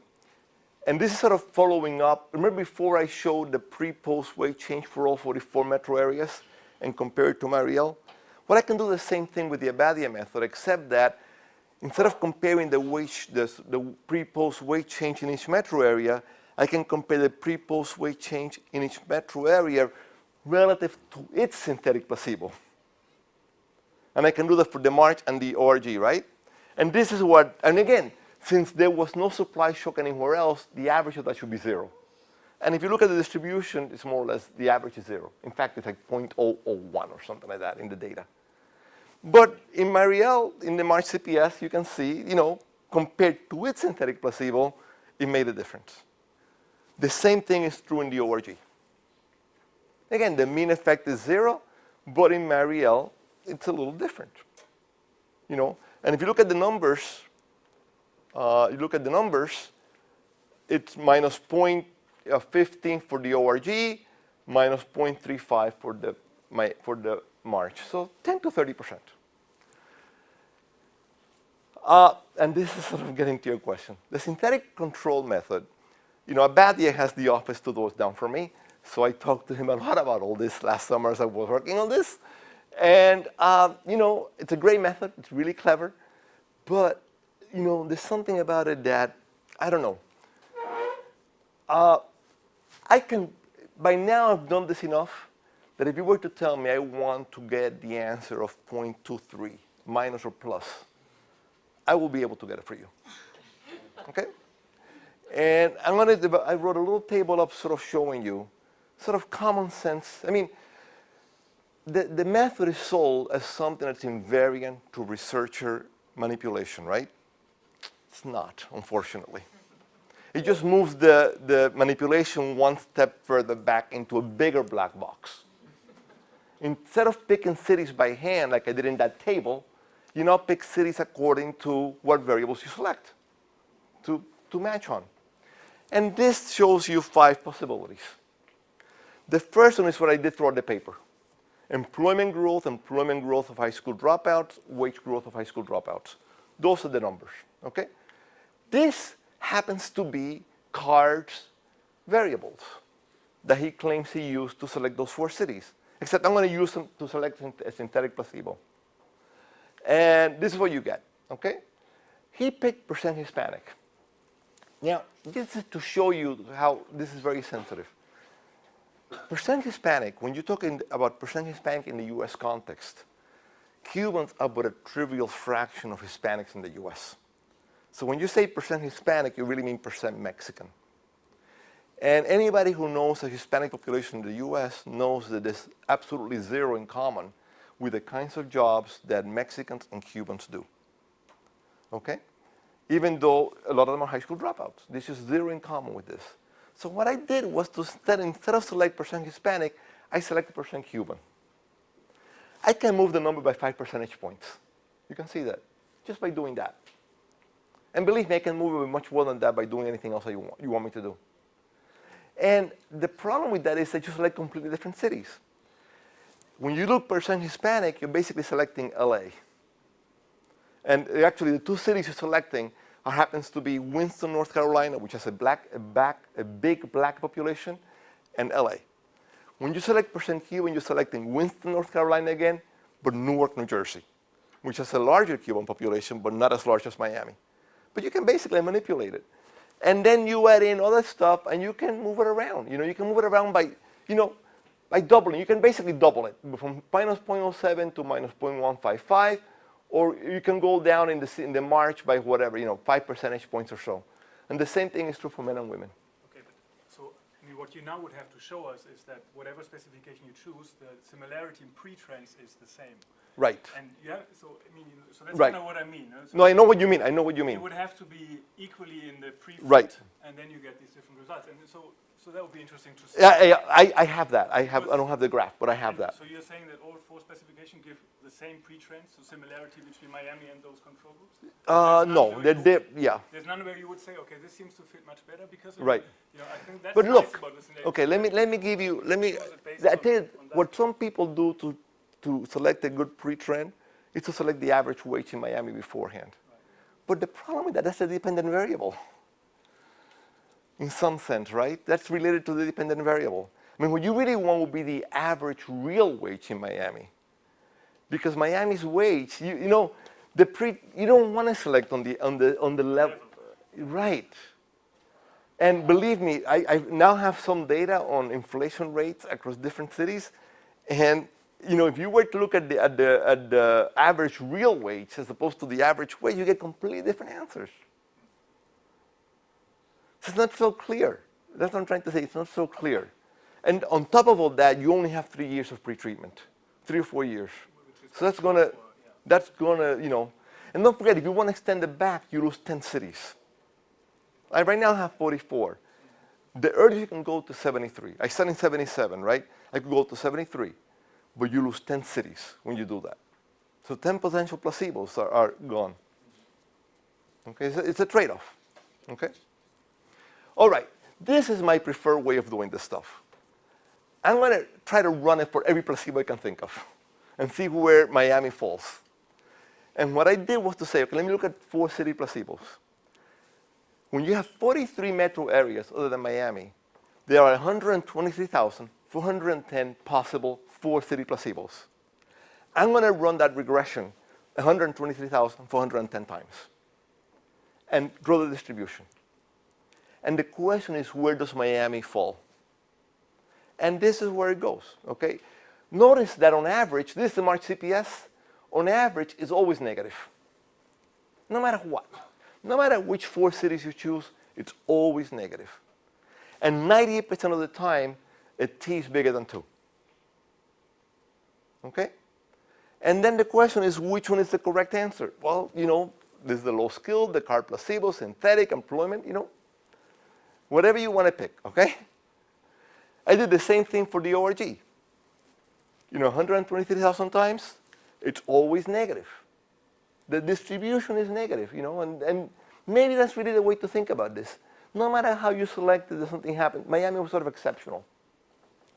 and this is sort of following up. Remember before I showed the pre-post weight change for all 44 metro areas and compared it to Mariel? Well, I can do the same thing with the Abadia method, except that instead of comparing the pre-post weight change in each metro area, I can compare the pre-post weight change in each metro area relative to its synthetic placebo. And I can do that for the March and the ORG, right? And this is what, and again, since there was no supply shock anywhere else, the average of that should be 0. And if you look at the distribution, it's more or less the average is 0. In fact, it's like 0.001 or something like that in the data. But in Mariel, in the March CPS, you can see, compared to its synthetic placebo, it made a difference. The same thing is true in the ORG. Again, the mean effect is 0, but in Mariel, it's a little different. And if you look at the numbers, it's minus 0.15 for the ORG, minus 0.35 for the March. So 10 to 30%. And this is sort of getting to your question. The synthetic control method, Abadia has the office to those down for me. So I talked to him a lot about all this last summer as I was working on this. And, it's a great method. It's really clever. But, there's something about it that, I don't know. By now I've done this enough that if you were to tell me I want to get the answer of 0.23, minus or plus, I will be able to get it for you. Okay? And I wrote a little table up sort of showing you sort of common sense. I mean, the method is sold as something that's invariant to researcher manipulation, right? It's not, unfortunately. It just moves the manipulation one step further back into a bigger black box. Instead of picking cities by hand like I did in that table, you now pick cities according to what variables you select to match on. And this shows you 5 possibilities. The first one is what I did throughout the paper. Employment growth of high school dropouts, wage growth of high school dropouts. Those are the numbers, okay? This happens to be Card's variables that he claims he used to select those 4 cities. Except I'm going to use them to select a synthetic placebo. And this is what you get, okay? He picked percent Hispanic. Now, this is to show you how this is very sensitive. Percent Hispanic, when you're talking about percent Hispanic in the US context, Cubans are but a trivial fraction of Hispanics in the US. So when you say percent Hispanic, you really mean percent Mexican. And anybody who knows the Hispanic population in the US knows that there's absolutely 0 in common with the kinds of jobs that Mexicans and Cubans do. Okay? even though a lot of them are high school dropouts. This is zero in common with this. So what I did was to instead of select percent Hispanic, I selected percent Cuban. I can move the number by 5 percentage points. You can see that just by doing that. And believe me, I can move it much more than that by doing anything else that you want me to do. And the problem with that is that you select completely different cities. When you look percent Hispanic, you're basically selecting LA. And actually, the two cities you're selecting happens to be Winston, North Carolina, which has a big black population, and LA. When you select percent Cuban, you're selecting Winston, North Carolina again, but Newark, New Jersey, which has a larger Cuban population, but not as large as Miami. But you can basically manipulate it. And then you add in other stuff, and you can move it around. You can move it around by, by doubling. You can basically double it from minus 0.07 to minus 0.155, or you can go down in the march by whatever, 5 percentage points or so. And the same thing is true for men and women. Okay, but so what you now would have to show us is that whatever specification you choose, the similarity in pre-trends is the same. Right. And you have, so that's Right. kind of what I mean. So No, I know what you mean. I know what you mean. it would have to be equally in the pre-fit, Right. and then you get these different results. And so that would be interesting to see. Yeah, I have that. I don't have the graph, but I have that. So you're saying that all four specifications give the same pre-trends, so similarity between Miami and those control groups? No, yeah. There's none where you would say, okay, this seems to fit much better because of Right. I think that's But nice look, about this. okay, let me give you, I tell you, what some people do to select a good pre-trend is to select the average wage in Miami beforehand. But the problem with that's a dependent variable. In some sense, right? That's related to the dependent variable. I mean, what you really want would be the average real wage in Miami. Because Miami's wage, you don't want to select on the level. Right. And believe me, I now have some data on inflation rates across different cities. And if you were to look at the average real wage as opposed to the average wage, you get completely different answers. It's not so clear. That's what I'm trying to say. It's not so clear. And on top of all that, you only have 3 years of pre-treatment, 3 or 4 years. So that's gonna, and don't forget, if you want to extend it back, you lose 10 cities. I right now have 44. The earliest you can go to 73. I started in 77, right? I could go to 73, but you lose 10 cities when you do that. So 10 potential placebos are gone. Okay, it's a trade-off. Okay. All right, this is my preferred way of doing this stuff. I'm going to try to run it for every placebo I can think of and see where Miami falls. And what I did was to say, okay, let me look at 4 city placebos. When you have 43 metro areas other than Miami, there are 123,410 possible 4 city placebos. I'm going to run that regression 123,410 times and draw the distribution. And the question is, where does Miami fall? And this is where it goes, okay? Notice that on average, this is the March CPS, on average is always negative. No matter what. No matter which 4 cities you choose, it's always negative. And 98% of the time, a T is bigger than 2. Okay? And then the question is, which one is the correct answer? Well, this is the low skill, the card placebo, synthetic, employment, whatever you want to pick, okay? I did the same thing for the ORG. 123,000 times, it's always negative. The distribution is negative, and maybe that's really the way to think about this. No matter how you select it, there's something happen. Miami was sort of exceptional.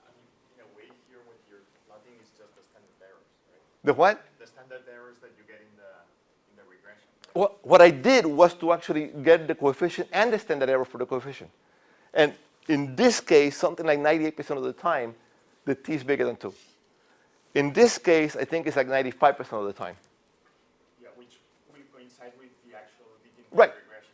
I mean, in a way here with your plotting is just the standard errors, right? The what? The standard errors that you get in the regression. Right? Well, what I did was to actually get the coefficient and the standard error for the coefficient. And in this case, something like 98% of the time, the T is bigger than 2. In this case, I think it's like 95% of the time. Yeah, which will coincide with the actual digit Right. regression.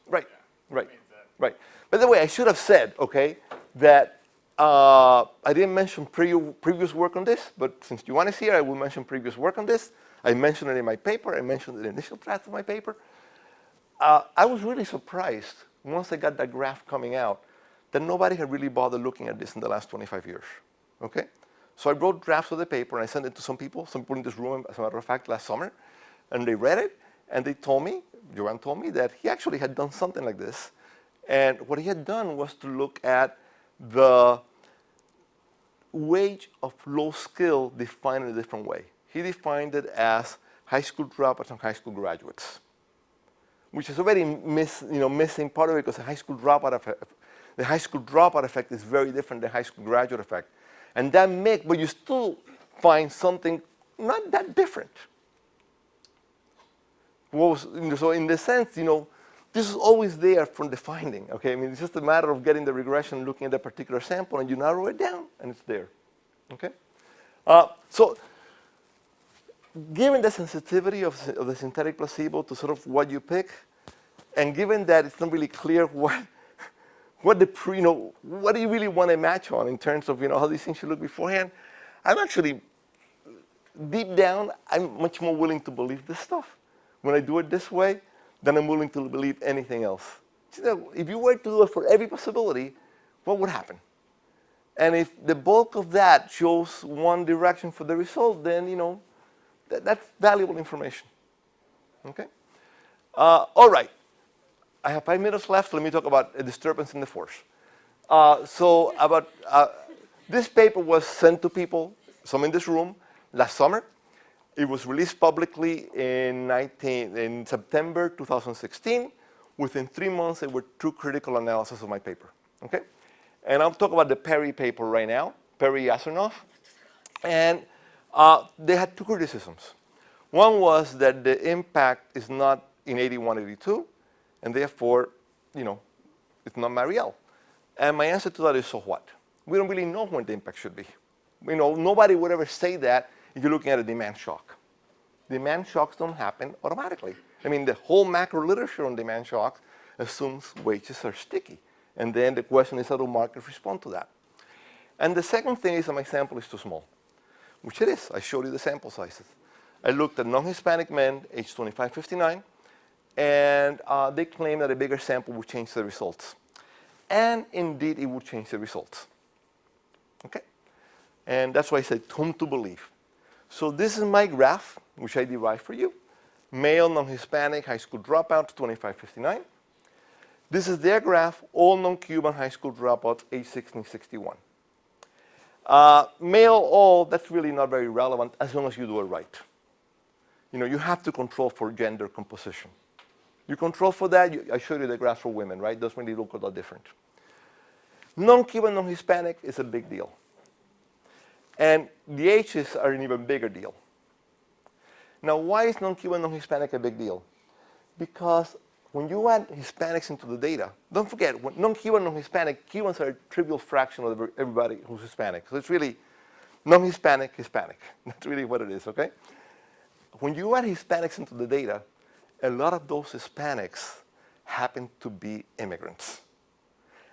Right, Yeah, right, means that right. By the way, I should have said, okay, that I didn't mention previous work on this, but since Joanne is here, I will mention previous work on this. I mentioned it in my paper. I mentioned it in the initial draft of my paper. I was really surprised once I got that graph coming out that nobody had really bothered looking at this in the last 25 years, okay? So I wrote drafts of the paper, and I sent it to some people in this room, as a matter of fact, last summer, and they read it, And they told me, Joanne told me, that he actually had done something like this. And what he had done was to look at the wage of low skill defined in a different way. He defined it as high school dropouts and high school graduates, which is already missing part of it, because the high school dropout effect is very different than the high school graduate effect. And that makes, but you still find something not that different. So in the sense, this is always there from the finding, okay? I mean, it's just a matter of getting the regression, looking at that particular sample, and you narrow it down, and it's there, okay? So given the sensitivity of the synthetic placebo to sort of what you pick, and given that it's not really clear what do you really want to match on in terms of, how these things should look beforehand, I'm actually, deep down, I'm much more willing to believe this stuff. When I do it this way, then I'm willing to believe anything else. If you were to do it for every possibility, what would happen? And if the bulk of that shows one direction for the result, then, that's valuable information. Okay? All right. I have 5 minutes left. Let me talk about a disturbance in the force. This paper was sent to people, some in this room, last summer. It was released publicly in September 2016. Within 3 months, there were 2 critical analyses of my paper. Okay? And I'll talk about the Perry paper right now, Perry-Asernoff. And they had 2 criticisms. One was that the impact is not in 81, 82, and therefore, it's not Marielle. And my answer to that is, so what? We don't really know when the impact should be. Nobody would ever say that if you're looking at a demand shock. Demand shocks don't happen automatically. I mean, the whole macro literature on demand shocks assumes wages are sticky. And then the question is, how do markets respond to that? And the second thing is that my sample is too small, which it is. I showed you the sample sizes. I looked at non-Hispanic men, age 25, 59, and they claim that a bigger sample would change the results. And indeed, it would change the results. Okay? And that's why I said whom to believe. So this is my graph, which I derived for you. Male, non-Hispanic, high school dropouts, 25, 59. This is their graph, all non-Cuban high school dropouts, age 16, 61. Male, all, that's really not very relevant as long as you do it right. You have to control for gender composition. You control for that, I showed you the graph for women, right? Those really look a lot different. Non-Cuban, non-Hispanic is a big deal. And the ages are an even bigger deal. Now, why is non-Cuban, non-Hispanic a big deal? Because when you add Hispanics into the data, don't forget, when non-Cuban, non-Hispanic, Cubans are a trivial fraction of everybody who's Hispanic. So it's really non-Hispanic, Hispanic. That's really what it is, okay? When you add Hispanics into the data, a lot of those Hispanics happen to be immigrants.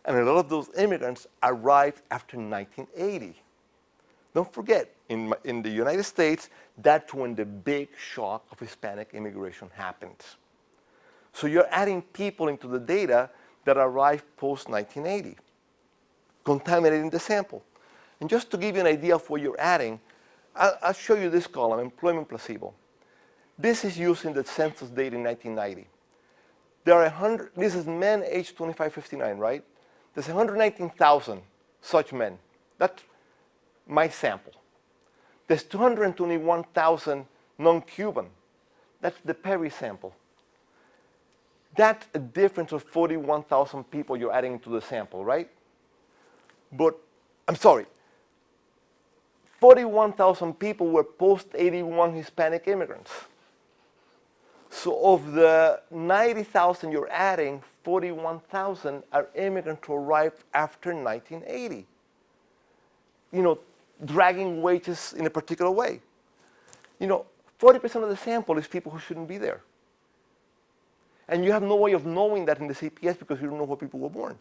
And a lot of those immigrants arrived after 1980. Don't forget, in the United States, that's when the big shock of Hispanic immigration happened. So you're adding people into the data that arrived post-1980, contaminating the sample. And just to give you an idea of what you're adding, I'll show you this column, employment placebo. This is using the census data in 1990. There are this is men aged 25, 59, right? There's 119,000 such men. That's my sample. There's 221,000 non-Cuban. That's the Perry sample. That's a difference of 41,000 people you're adding to the sample, right? But, I'm sorry, 41,000 people were post-81 Hispanic immigrants. So of the 90,000 you're adding, 41,000 are immigrants who arrived after 1980. Dragging wages in a particular way. 40% of the sample is people who shouldn't be there. And you have no way of knowing that in the CPS because you don't know where people were born.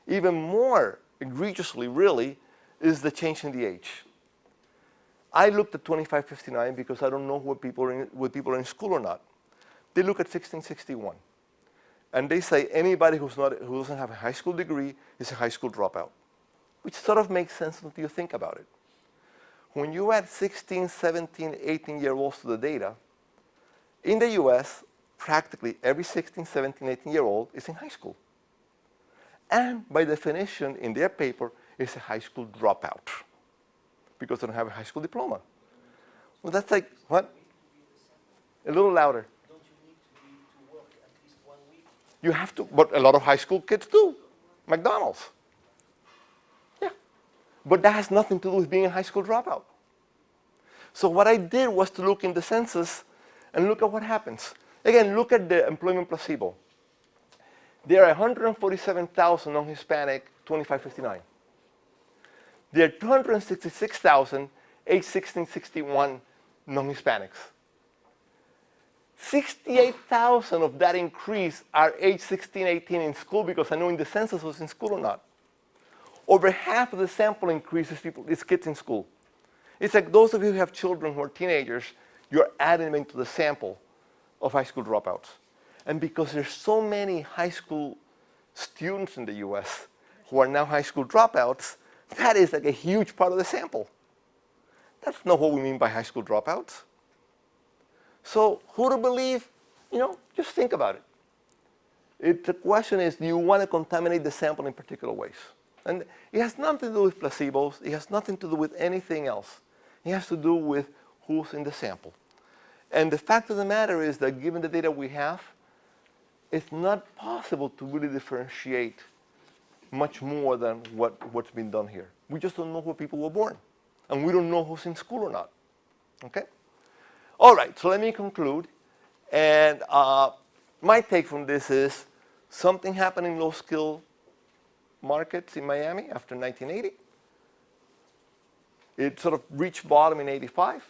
Even more egregiously, really, is the change in the age. I looked at 2559 because I don't know whether people are in school or not. They look at 1661. And they say anybody who doesn't have a high school degree is a high school dropout, which sort of makes sense until you think about it. When you add 16, 17, 18-year-olds to the data, In the US, practically every 16, 17, 18-year-old is in high school. And by definition, in their paper, is a high school dropout because they don't have a high school diploma. Well, that's like, what? A little louder. Don't you need to work at least 1 week? You have to, but a lot of high school kids do. McDonald's. Yeah. But that has nothing to do with being a high school dropout. So what I did was to look in the census and look at what happens. Again, look at the employment placebo. There are 147,000 non-Hispanic 25-59. There are 266,000 age 16-61 non-Hispanics. 68,000 of that increase are age 16, 18 in school because I know in the census was in school or not. Over half of the sample increase is kids in school. It's like those of you who have children who are teenagers, you're adding them into the sample of high school dropouts. And because there's so many high school students in the US who are now high school dropouts, that is like a huge part of the sample. That's not what we mean by high school dropouts. So who to believe? Just think about it. The question is, do you want to contaminate the sample in particular ways? And it has nothing to do with placebos. It has nothing to do with anything else. It has to do with who's in the sample. And the fact of the matter is that given the data we have, it's not possible to really differentiate much more than what's been done here. We just don't know where people were born. And we don't know who's in school or not. Okay? All right, so let me conclude. And my take from this is something happened in low-skill markets in Miami after 1980. It sort of reached bottom in 85.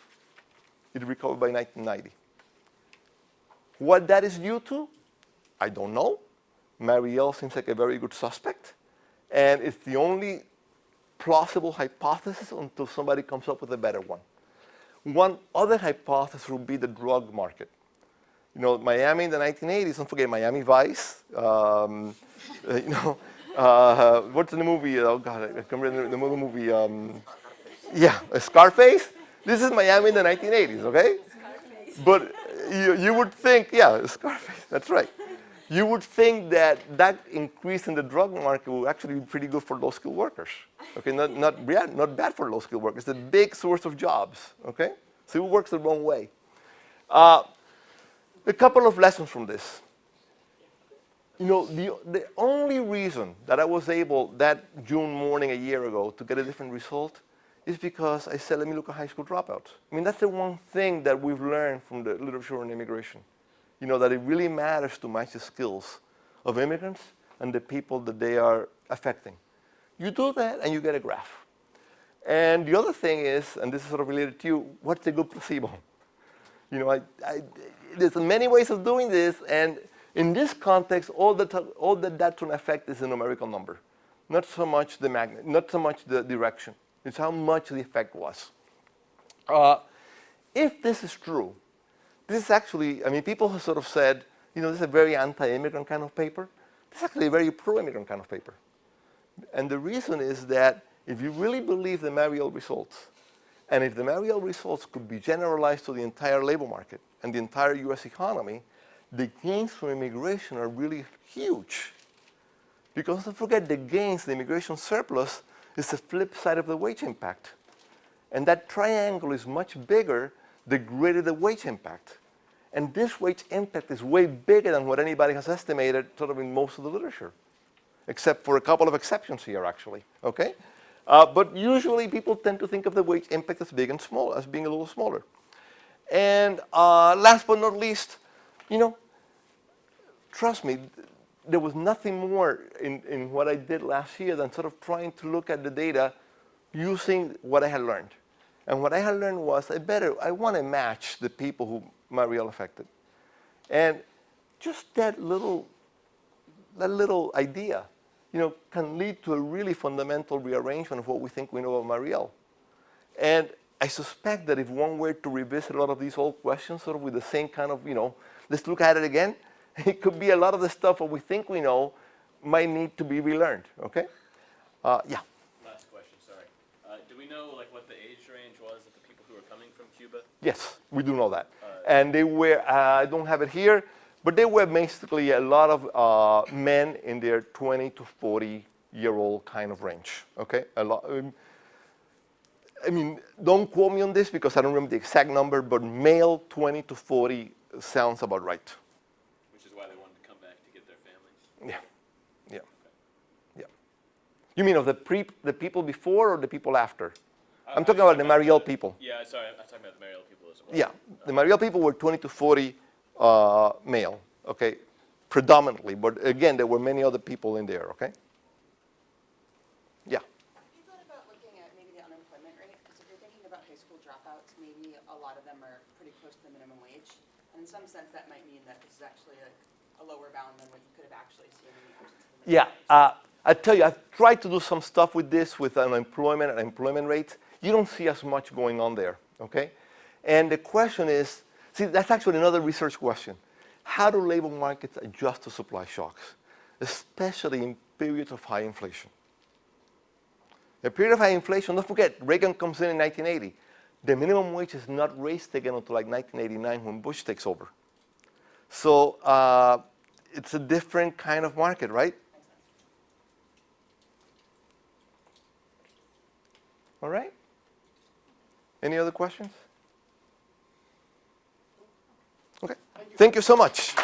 It recovered by 1990. What that is due to, I don't know. Marielle seems like a very good suspect. And it's the only plausible hypothesis until somebody comes up with a better one. One other hypothesis would be the drug market. Miami in the 1980s, don't forget Miami Vice. What's in the movie? Oh, God, I can't remember the movie. Scarface. This is Miami in the 1980s, okay? Scarface. But you would think, Scarface, that's right. You would think that increase in the drug market would actually be pretty good for low-skilled workers. Okay, not bad for low-skilled workers. It's a big source of jobs. Okay, so it works the wrong way. A couple of lessons from this. The only reason that I was able that June morning a year ago to get a different result is because I said, let me look at high school dropouts. I mean, that's the one thing that we've learned from the literature on immigration. That it really matters to match the skills of immigrants and the people that they are affecting. You do that and you get a graph. And the other thing is, and this is sort of related to you, what's a good placebo? There's many ways of doing this, and in this context, all that that's going to affect is the numerical number, not so much the magnet, not so much the direction. It's how much the effect was. If this is true, this is actually, people have sort of said, this is a very anti-immigrant kind of paper. This is actually a very pro-immigrant kind of paper. And the reason is that if you really believe the Marielle results, and if the Marielle results could be generalized to the entire labor market and the entire US economy, the gains from immigration are really huge. Because don't forget, the gains, the immigration surplus, is the flip side of the wage impact. And that triangle is much bigger the greater the wage impact. And this wage impact is way bigger than what anybody has estimated sort of in most of the literature, except for a couple of exceptions here, actually, okay? But usually people tend to think of the wage impact as big and small, as being a little smaller. And last but not least, trust me, there was nothing more in what I did last year than sort of trying to look at the data using what I had learned. And what I had learned was I want to match the people who Marielle affected. And just that little idea, can lead to a really fundamental rearrangement of what we think we know of Marielle. And I suspect that if one were to revisit a lot of these old questions sort of with the same kind of, let's look at it again, it could be a lot of the stuff that we think we know might need to be relearned, okay? Yeah. Last question, sorry. Do we know what the age range was of the people who were coming from Cuba? Yes, we do know that. And they were, I don't have it here, but they were basically a lot of men in their 20 to 40-year-old kind of range, okay? A lot. I mean, don't quote me on this because I don't remember the exact number, but male 20 to 40 sounds about right. Which is why they wanted to come back to get their families. Yeah, yeah, yeah. You mean of the people before or the people after? I'm talking about the Mariel people. Yeah, sorry, I'm talking about the Mariel people as well. Yeah, the Mariel people were 20 to 40 male, okay, predominantly. But again, there were many other people in there, okay? Yeah. Have you thought about looking at maybe the unemployment rate? Because if you're thinking about high school dropouts, maybe a lot of them are pretty close to the minimum wage. And in some sense, that might mean that this is actually a lower bound than what you could have actually seen in the absence of the minimum wage. I tell you, I've tried to do some stuff with this, with unemployment and employment rates. You don't see as much going on there, okay? And the question is, see, that's actually another research question. How do labor markets adjust to supply shocks, especially in periods of high inflation? A period of high inflation, don't forget, Reagan comes in 1980. The minimum wage is not raised again until like 1989 when Bush takes over. So it's a different kind of market, right? All right? Any other questions? Okay. Thank you so much.